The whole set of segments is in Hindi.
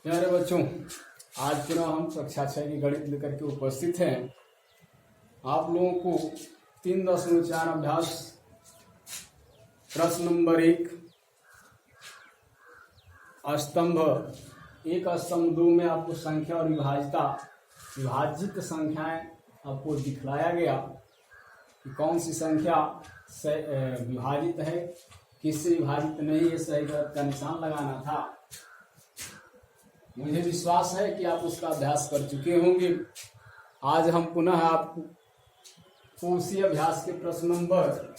प्यारे बच्चों, आज पुनः हम कक्षा 6 की गणित लेकर के उपस्थित हैं। आप लोगों को 3.4 अभ्यास प्रश्न नंबर 1 स्तंभ 1 स्तंभ 2 में आपको संख्या और विभाजित संख्याएं आपको दिखलाया गया कि कौन सी संख्या से विभाजित है, किससे विभाजित नहीं है, सही गलत का निशान लगाना था। मुझे विश्वास है कि आप उसका अभ्यास कर चुके होंगे। आज हम पुनः आपको उसी अभ्यास के प्रश्न नंबर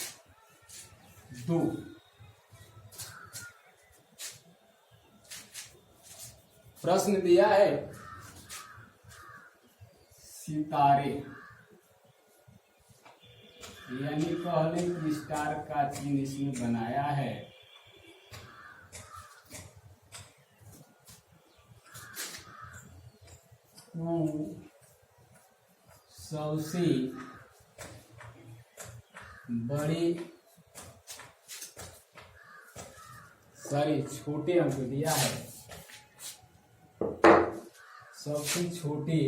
2 प्रश्न दिया है सितारे, यानी पहले कि स्टार का चिन्ह इसमें बनाया है। सबसे बड़े छोटे अंक दिया है। सबसे छोटे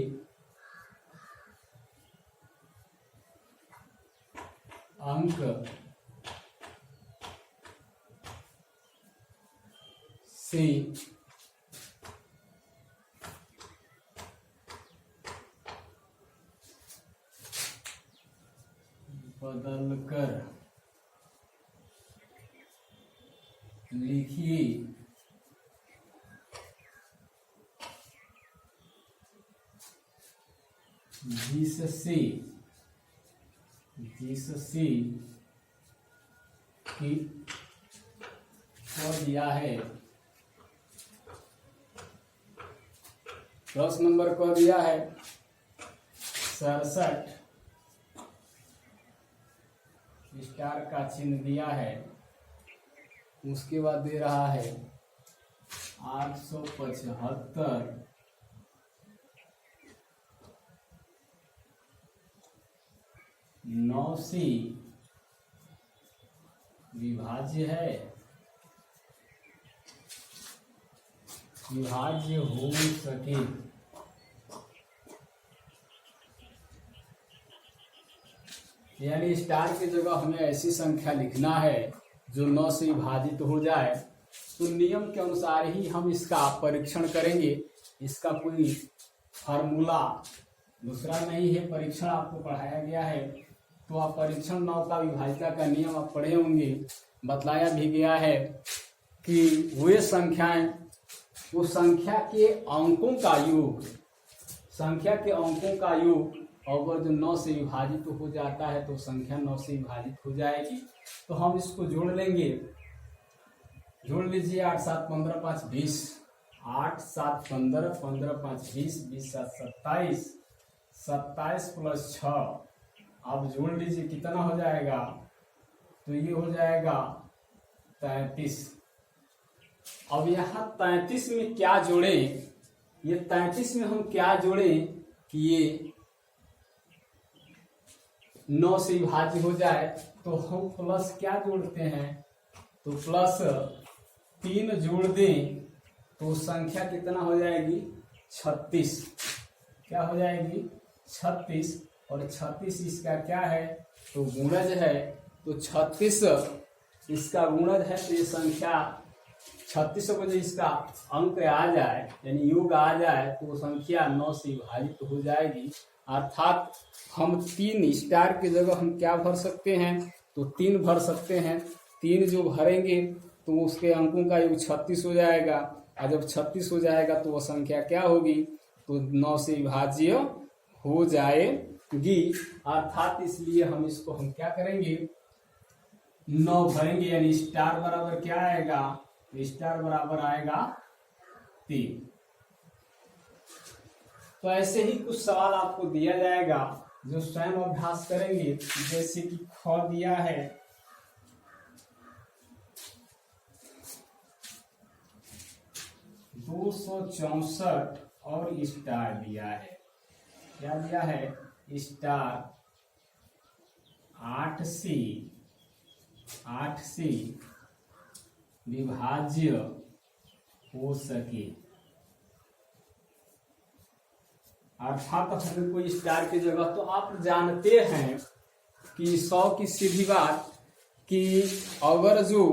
अंक से बदलकर लिखिए। जिससे कि दिया है प्रश्न नंबर को दिया है 67, स्टार का चिन्ह दिया है। उसके बाद दे रहा है 875 9 से विभाज्य है, विभाज्य हो सके। यानी स्टार की जगह हमें ऐसी संख्या लिखना है जो 9 से विभाजित हो जाए। तो नियम के अनुसार ही हम इसका परीक्षण करेंगे। इसका कोई फार्मूला दूसरा नहीं है, परीक्षण आपको पढ़ाया गया है। तो आप परीक्षण 9 का विभाजिता का नियम आप पढ़े होंगे। बतलाया भी गया है कि वे संख्याएं वो संख्या के अंकों का योग, संख्या के अंकों का योग अगर जो 9 से विभाजित हो जाता है तो संख्या 9 से विभाजित हो जाएगी। तो हम इसको जोड़ लेंगे। जोड़ लीजिए 8 7 15 5 20, 8 7 15 15 5 20, 20 7 27, 27 + 6। अब जोड़ लीजिए कितना हो जाएगा, तो ये हो जाएगा 33। अब यहाँ 33 में क्या जोड़े, ये 33 में हम क्या जोड़े कि ये 9 से विभाज्य हो जाए। तो हम प्लस क्या जोड़ते हैं, तो प्लस 3 जोड़ दें तो संख्या कितना हो जाएगी 36। क्या हो जाएगी 36, और 36 इसका क्या है, तो गुणज है। तो 36 इसका गुणज है, तो ये संख्या 36 को जो इसका अंक आ जाए यानी योग आ जाए तो संख्या 9 से विभाजित हो जाएगी। अर्थात हम 3 स्टार की जगह हम क्या भर सकते हैं, तो 3 भर सकते हैं। 3 जो भरेंगे तो उसके अंकों का योग 36 हो जाएगा। और जब 36 हो जाएगा तो वह संख्या क्या होगी, तो 9 से विभाज्य हो जाएगी। अर्थात इसलिए हम इसको हम क्या करेंगे, 9 भरेंगे। यानी स्टार बराबर क्या आएगा, स्टार बराबर आएगा 3। तो ऐसे ही कुछ सवाल आपको दिया जाएगा जो स्वयं अभ्यास करेंगे। जैसे कि ख दिया है 264 और स्टार दिया है। क्या दिया है, स्टार 8 से विभाज्य हो सके। अर्थात हमें कोई स्टार की जगह, तो आप जानते हैं कि 100 की सीधी बात कि अगर जो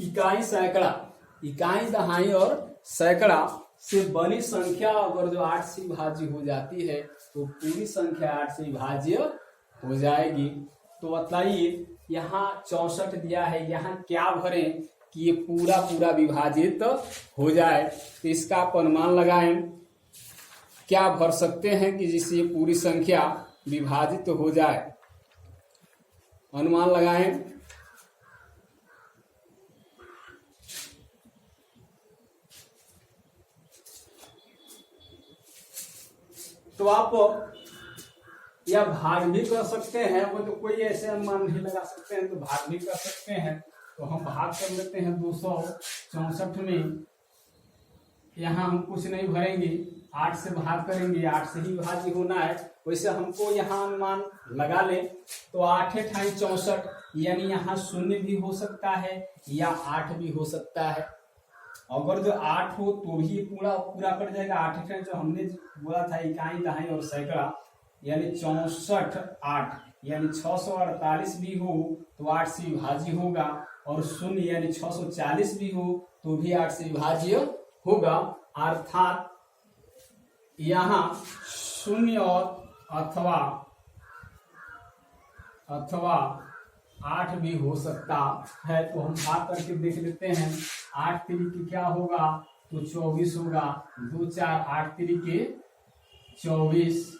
इकाई सैकड़ा, इकाई दहाई और सैकड़ा से बनी संख्या अगर जो 8 से विभाज्य हो जाती है तो पूरी संख्या 8 से विभाज्य हो जाएगी। तो बताइए यहाँ 64 दिया है, यहाँ क्या भरें कि ये पूरा पूरा विभाजित हो जाए। तो इसका आप अनुमान लगाएं, क्या भर सकते हैं कि जिससे ये पूरी संख्या विभाजित हो जाए। अनुमान लगाएं। तो आप या भाग भी कर सकते हैं, वो तो कोई ऐसे अनुमान नहीं लगा सकते हैं तो भाग भी कर सकते हैं। तो हम भाग कर लेते हैं 264 में। यहाँ हम कुछ नहीं भरेंगे, 8 से भाग करेंगे, 8 से ही विभाज्य होना है। वैसे हमको यहाँ अनुमान लगा ले तो 8 × 64 यानी यहाँ 0 भी हो सकता है या 8 भी हो सकता है। अगर जो 8 हो तो भी पूरा पूरा कर जाएगा। 8 × जो हमने बोला था इकाई दहाई और सैकड़ा यानी 64 8 यानी 648 भी हो तो 8 से विभाज्य होगा, और 0 यानी 640 भी हो तो भी 8 से विभाज्य होगा। अर्थात यहाँ 0 और अथवा 8 भी हो सकता है। तो हम भाग करके देख लेते हैं। 8 तरीके क्या होगा तो 24 होगा, 2 4 8 तरीके 24,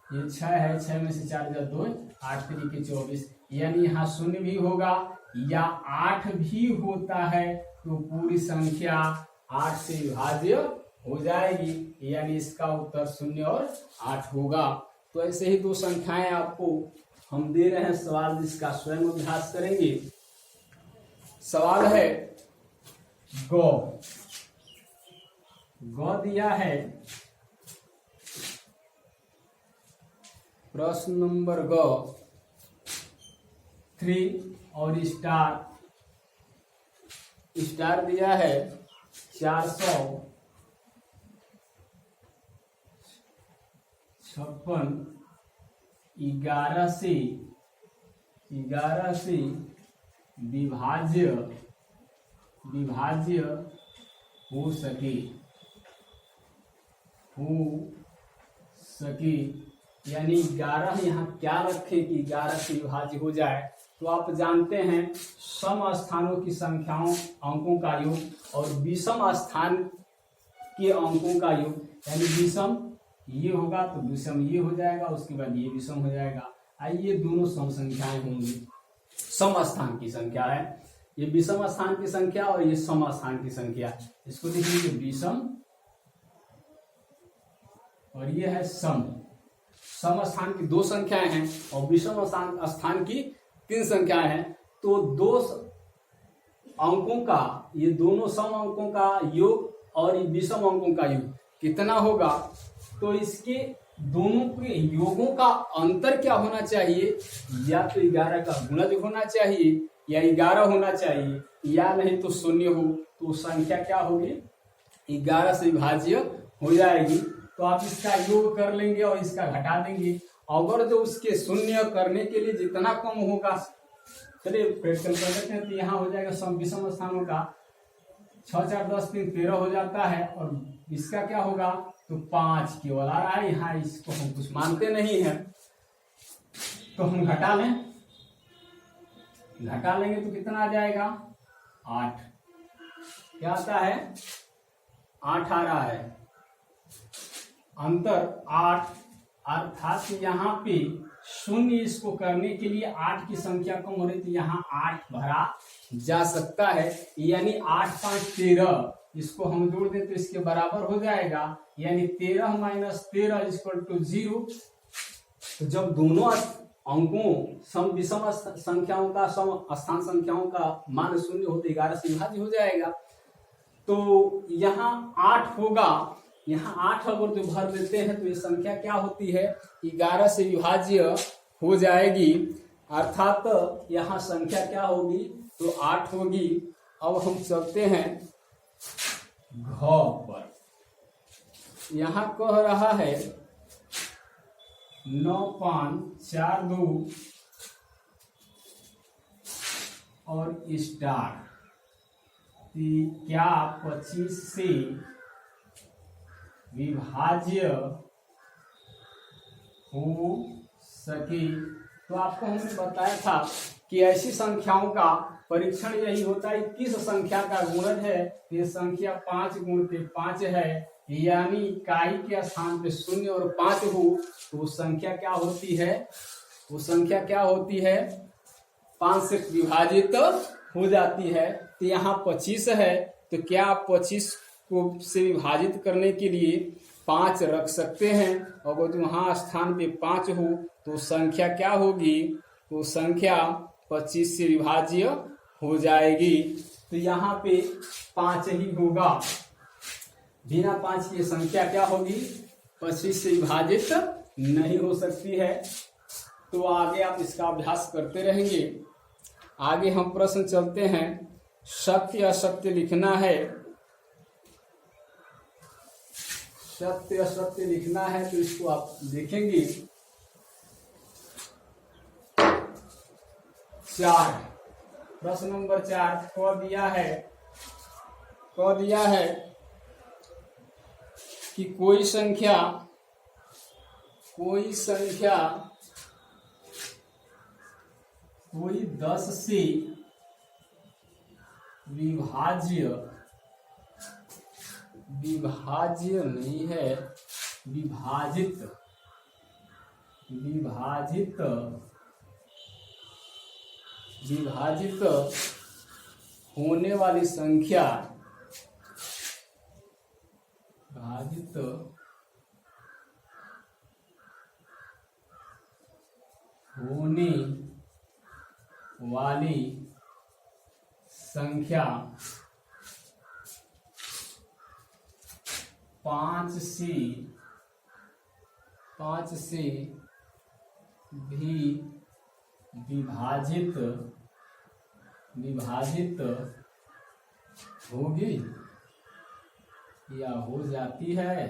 ये 6 है, 6 में से 4 जा 2, 8 तरीके 24 यानी यहाँ 0 भी होगा या 8 भी होता है तो पूरी संख्या 8 से विभाज्य हो जाएगी, यानी इसका उत्तर 0 और 8 होगा। तो ऐसे ही दो संख्याएं आपको हम दे रहे हैं सवाल, जिसका स्वयं अभ्यास करेंगे। सवाल है गौ दिया है, प्रश्न नंबर 3 और स्टार दिया है 456 11 से विभाज्य हो सके यानी 11 यहाँ क्या रखें कि 11 से विभाज्य हो जाए। तो आप जानते हैं सम स्थानों की संख्याओं अंकों का योग और विषम स्थान के अंकों का योग, यानी विषम ये होगा तो विषम ये हो जाएगा, उसके बाद ये विषम हो जाएगा। आइए दोनों सम संख्याएं होंगी, सम स्थान की संख्या है, ये विषम स्थान की संख्या और ये सम स्थान की संख्या। इसको देखिए विषम और ये है सम। सम स्थान की 2 संख्याएं हैं और विषम स्थान की 3 संख्याएं हैं। तो 2 अंकों का, ये दोनों सम अंकों का योग और विषम अंकों का योग कितना होगा, तो इसके दोनों के योगों का अंतर क्या होना चाहिए, या तो 11 का गुणज होना चाहिए या 11 होना चाहिए, या नहीं तो 0 हो तो संख्या क्या होगी 11 से विभाज्य हो जाएगी। तो आप इसका योग कर लेंगे और इसका घटा देंगे। अगर जो उसके 0 करने के लिए जितना कम होगा, चलिए प्रैक्टिकल कर लेते हैं। तो यहाँ हो जाएगा सम विषम स्थानों का 6 4 10 3 13 हो जाता है, और इसका क्या होगा तो 5 केवल आ रहा है। यहाँ इसको हम कुछ मानते नहीं है तो हम घटा लेंगे तो कितना आ जाएगा 8। क्या आता है 8 आ रहा है, अंतर 8। अर्थात यहाँ पे 0 इसको करने के लिए 8 की संख्या कम हो रही थी, यहाँ 8 भरा जा सकता है, यानी 8 5 13 इसको हम जोड़ दें तो इसके बराबर हो जाएगा, यानी 13 - 13 = 0। तो जब दोनों अंकों सम विषम संख्याओं का सम स्थान संख्याओं का मान 0 हो तो 11 से विभाज्य हो जाएगा। तो यहाँ 8 होगा, यहाँ 8 अगर जो भर देते हैं तो ये संख्या क्या होती है 11 से विभाज्य हो जाएगी। अर्थात यहाँ संख्या क्या होगी तो 8 होगी। अब हम चलते हैं घ पर। यहां कह रहा है 9 5 4 2 और स्टार, क्या 25 से विभाज्य हो सके। तो आपको हमने बताया था कि ऐसी संख्याओं का परीक्षण यही होता है, किस संख्या का गुणज है। ये संख्या 5 × 5 है, यानी इकाई के स्थान पे 0 और 5 हो तो वो संख्या क्या होती है, वो संख्या क्या होती है, 5 से विभाजित हो जाती है। तो यहाँ 25 है, तो क्या आप 25 को से विभाजित करने के लिए 5 रख सकते हैं, और अगर वहाँ स्थान पे 5 हो तो संख्या क्या होगी, तो संख्या 25 से विभाज्य हो जाएगी। तो यहाँ पे 5 ही होगा, बिना 5 की संख्या क्या होगी, 25 से विभाजित नहीं हो सकती है। तो आगे आप इसका अभ्यास करते रहेंगे। आगे हम प्रश्न चलते हैं। सत्य असत्य लिखना है, सत्य असत्य लिखना है, तो इसको आप देखेंगे। 4 प्रश्न नंबर 4 कह दिया है कि कोई संख्या कोई 10 से विभाज्य नहीं है, विभाजित होने वाली संख्या, विभाजित होने वाली संख्या 5 से भी विभाजित होगी या हो जाती है।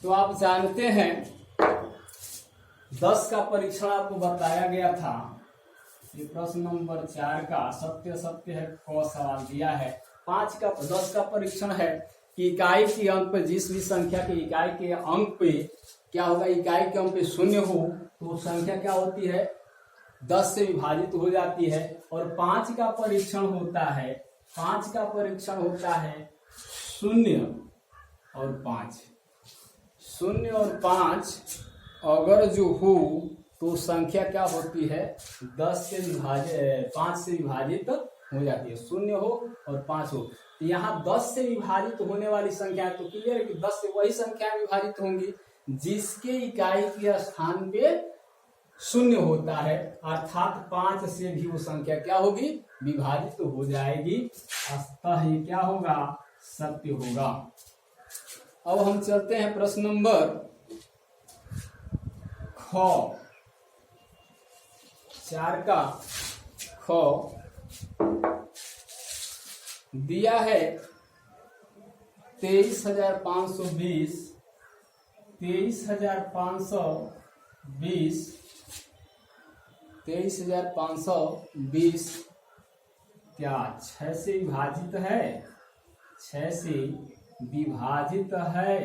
तो आप जानते हैं 10 का परीक्षण आपको बताया गया था। ये प्रश्न नंबर 4 का सत्य सत्य है को सवाल दिया है। 10 का परीक्षण है कि इकाई के अंक पे, जिस भी संख्या के इकाई के अंक पे क्या होगा, इकाई के अंक पे 0 हो तो संख्या क्या होती है, 10 से विभाजित हो जाती है। और 5 का परीक्षण होता है, 5 का परीक्षण होता है 0 और 5, 0 और 5 अगर जो हो तो संख्या क्या होती है, 5 से विभाजित हो जाती है। 0 हो और 5 हो, तो यहाँ 10 से विभाजित होने वाली संख्या, तो क्लियर है कि 10 से वही संख्या विभाजित होंगी जिसके इकाई के स्थान पे 0 होता है, अर्थात 5 से भी वो संख्या क्या होगी, विभाजित हो जाएगी। अतः ये क्या होगा, सत्य होगा। अब हम चलते हैं प्रश्न नंबर 4 का ख दिया है 23,520 क्या 6 से विभाजित है, 6 से विभाजित है,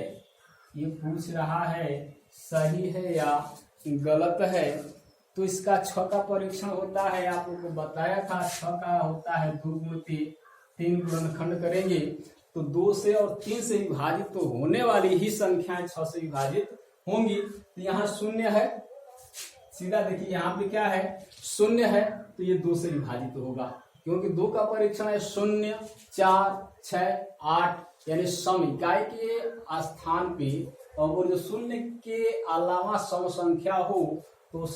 ये पूछ रहा है सही है या गलत है। तो इसका 6 का परीक्षण होता है, आप लोगों को बताया था 6 का होता है 2 × 3 गुणनखंड करेंगे तो 2 से और 3 से विभाजित तो होने वाली ही संख्याएं 6 से विभाजित होंगी। तो यहाँ 0 है, सीधा देखिए यहाँ पे क्या है, 0 है, तो ये 2 से विभाजित होगा, क्योंकि 2 का परीक्षण है 0, 4, 6, 8, यानी सम इकाई के स्थान पे, और जो 0 के अलावा सम संख्या हो तो 2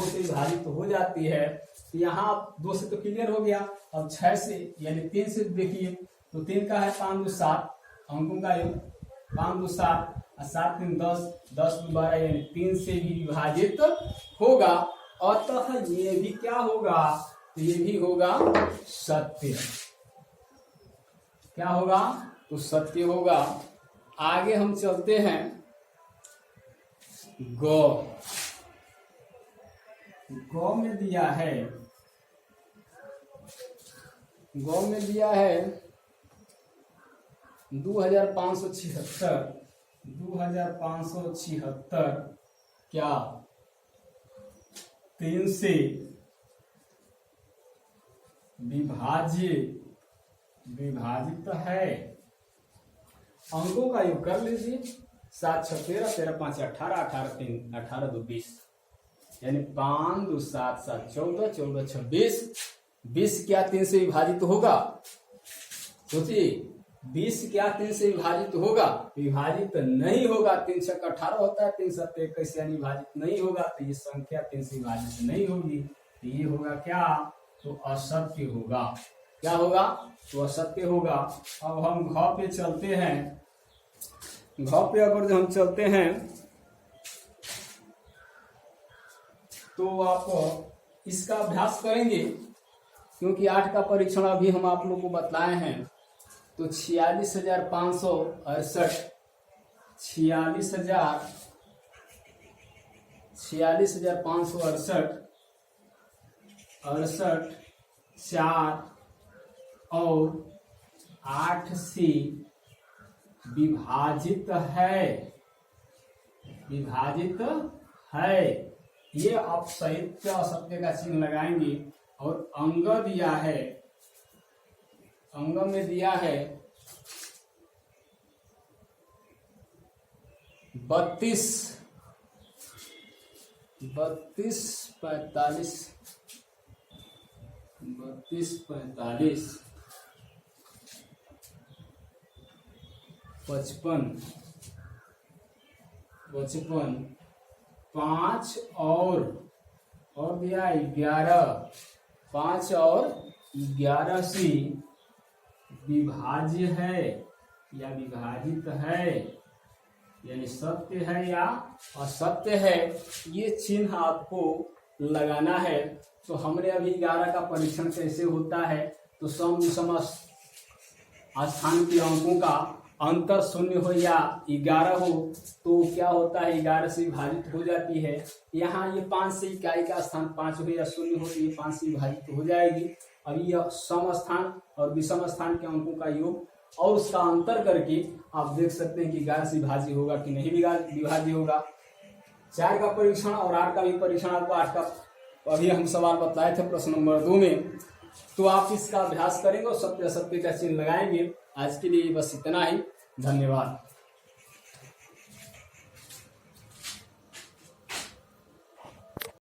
से विभाजित तो हो जाती है। तो यहाँ 2 से तो क्लियर हो गया। अब 6 से यानी 3 से देखिए, तो 3 का है 5 2 7 अंकों का योग, 5 2 7 और 7 3 10, 10 2 12, यानी 3 से भी विभाजित होगा। अतः ये भी क्या होगा, तो ये भी होगा सत्य। क्या होगा? तो सत्य होगा। आगे हम चलते हैं। गौ, गौ में दिया है, गौ में दिया है 2576, 2576 क्या 3 से विभाजित है। अंकों का योग कर लीजिए। 7 6 13, 13 5 18, 18 3 18 2 20, यानी 5 2 7 7 14, 14 26। 20 क्या 3 से विभाजित होगा? सोचिए, 20 क्या 3 से विभाजित होगा? विभाजित नहीं होगा। 3 6 18 होता है, 3 7 21, यानी विभाजित नहीं होगा। तो ये संख्या 3 से विभाजित नहीं होगी। तो ये होगा क्या? तो असत्य होगा। क्या होगा? तो असत्य होगा। अब हम घ पे चलते हैं। घ पे अगर हम चलते हैं तो आप इसका अभ्यास करेंगे, क्योंकि 8 का परीक्षण अभी हम आप लोग को बतलाए हैं। तो 46,568, 46,568, 68 4 और 8 से विभाजित है, विभाजित है। ये आप सत्य असत्य का चिन्ह लगाएंगे। और अंग दिया है, अंग में दिया है 32 45 55 5 और दिया 11, 5 और 11 से विभाज्य है या विभाजित है, यानी सत्य है या असत्य है। ये चिन्ह आपको लगाना है। तो हमने अभी 11 का परीक्षण कैसे होता है, तो सम विषम स्थान के अंकों का अंतर 0 हो या 11 हो तो क्या होता है? 11 से विभाजित हो जाती है। यहाँ ये 5 से इकाई का स्थान 5 हो या 0 हो तो ये 5 से विभाजित हो जाएगी। अब ये सम स्थान और विषम स्थान के अंकों का योग और उसका अंतर करके आप देख सकते हैं कि 11 से विभाज्य होगा कि नहीं विभाज्य होगा। 4 का परीक्षण और 8 का भी परीक्षण आपको 8 का अभी हम सवाल बतलाए थे प्रश्न नंबर 2 में। तो आप इसका अभ्यास करेंगे और सत्य असत्य का चिन्ह लगाएंगे। आज के लिए बस इतना ही। धन्यवाद।